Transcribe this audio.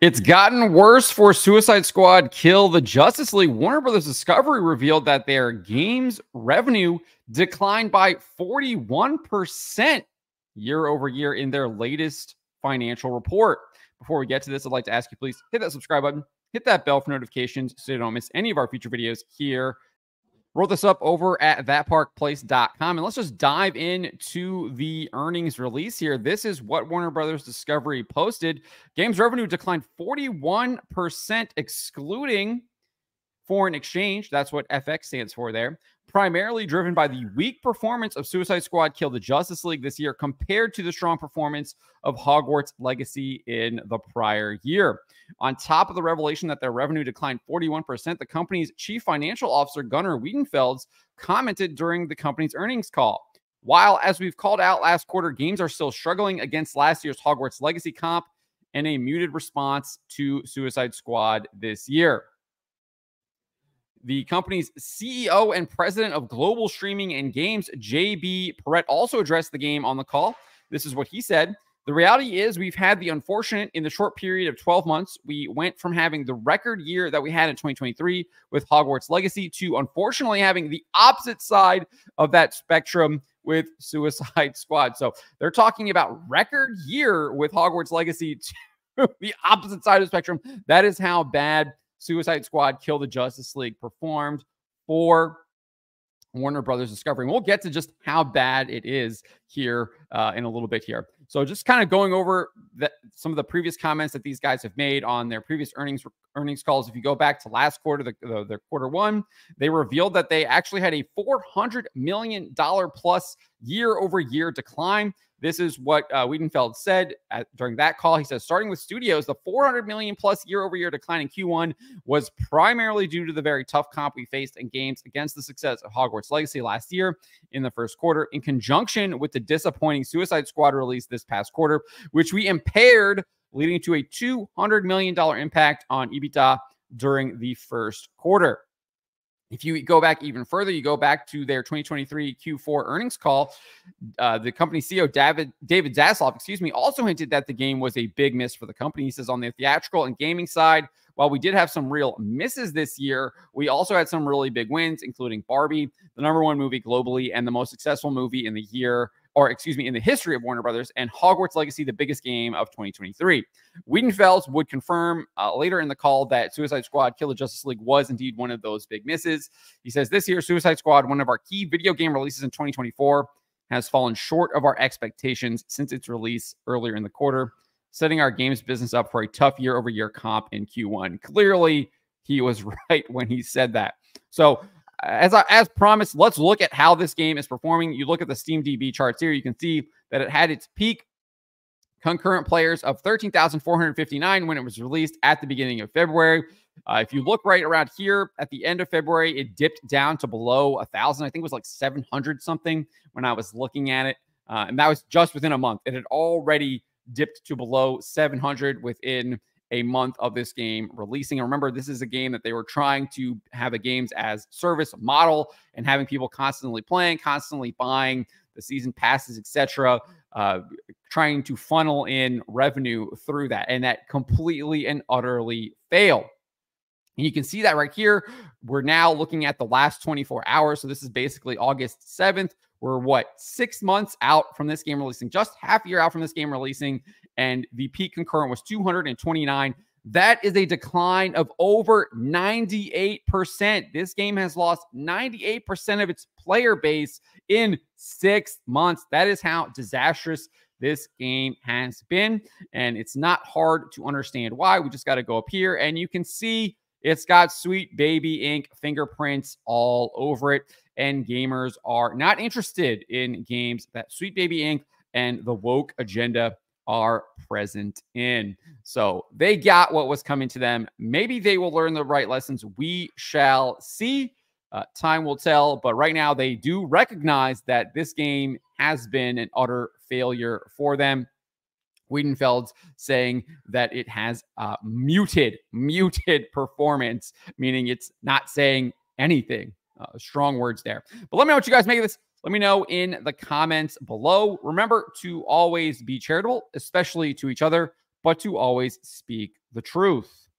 It's gotten worse for Suicide Squad Kill the Justice League. Warner Brothers Discovery revealed that their games revenue declined by 41% year over year in their latest financial report. Before we get to this, I'd like to ask you, please hit that subscribe button, hit that bell for notifications so you don't miss any of our future videos here. Roll this up over at thatparkplace.com, and let's just dive into the earnings release here. This is what Warner Brothers Discovery posted. Games revenue declined 41%, excluding foreign exchange. That's what FX stands for there. Primarily driven by the weak performance of Suicide Squad Kill the Justice League this year compared to the strong performance of Hogwarts Legacy in the prior year. On top of the revelation that their revenue declined 41%, the company's chief financial officer, Gunnar Wiedenfels, commented during the company's earnings call. While, as we've called out last quarter, games are still struggling against last year's Hogwarts Legacy comp and a muted response to Suicide Squad this year. The company's CEO and president of global streaming and games, JB Perrette, also addressed the game on the call. This is what he said. The reality is we've had the unfortunate in the short period of 12 months. We went from having the record year that we had in 2023 with Hogwarts Legacy to unfortunately having the opposite side of that spectrum with Suicide Squad. So they're talking about record year with Hogwarts Legacy to the opposite side of the spectrum. That is how bad Suicide Squad Kill the Justice League performed for Warner Brothers Discovery. And we'll get to just how bad it is here in a little bit here. So just kind of going over some of the previous comments that these guys have made on their previous earnings calls. If you go back to last quarter, the quarter one, they revealed that they actually had a $400 million plus year over year decline. This is what Wiedenfeld said during that call. He says, starting with studios, the $400 million plus year-over-year decline in Q1 was primarily due to the very tough comp we faced in games against the success of Hogwarts Legacy last year in the first quarter, in conjunction with the disappointing Suicide Squad release this past quarter, which we impaired, leading to a $200 million impact on EBITDA during the first quarter. If you go back even further, you go back to their 2023 Q4 earnings call, the company CEO, David Zaslav, also hinted that the game was a big miss for the company. He says on the theatrical and gaming side, while we did have some real misses this year, we also had some really big wins, including Barbie, the #1 movie globally and the most successful movie in the year, in the history of Warner Brothers, and Hogwarts Legacy, the biggest game of 2023. Wiedenfels would confirm later in the call that Suicide Squad Kill the Justice League was indeed one of those big misses. He says this year, Suicide Squad, one of our key video game releases in 2024, has fallen short of our expectations since its release earlier in the quarter, setting our games business up for a tough year-over-year comp in Q1. Clearly, he was right when he said that. So, as promised, let's look at how this game is performing. You look at the SteamDB charts here, you can see that it had its peak concurrent players of 13,459 when it was released at the beginning of February. If you look right around here at the end of February, it dipped down to below 1,000. I think it was like 700 something when I was looking at it. And that was just within a month. It had already dipped to below 700 within a month of this game releasing. And remember, this is a game that they were trying to have a games as service model and having people constantly playing, constantly buying the season passes, etc., trying to funnel in revenue through that. And that completely and utterly failed. And you can see that right here. We're now looking at the last 24 hours. So this is basically August 7th. We're 6 months out from this game releasing, just half a year out from this game releasing. And the peak concurrent was 229. That is a decline of over 98%. This game has lost 98% of its player base in 6 months. That is how disastrous this game has been. And it's not hard to understand why. We just got to go up here and you can see it's got Sweet Baby Inc. fingerprints all over it. And gamers are not interested in games that Sweet Baby Inc. and the woke agenda are present in. So they got what was coming to them. Maybe they will learn the right lessons. We shall see. Time will tell. But right now, they do recognize that this game has been an utter failure for them. Wiedenfeld's saying that it has muted performance, meaning it's not saying anything. Strong words there. But let me know what you guys make of this. Let me know in the comments below. Remember to always be charitable, especially to each other. but to always speak the truth.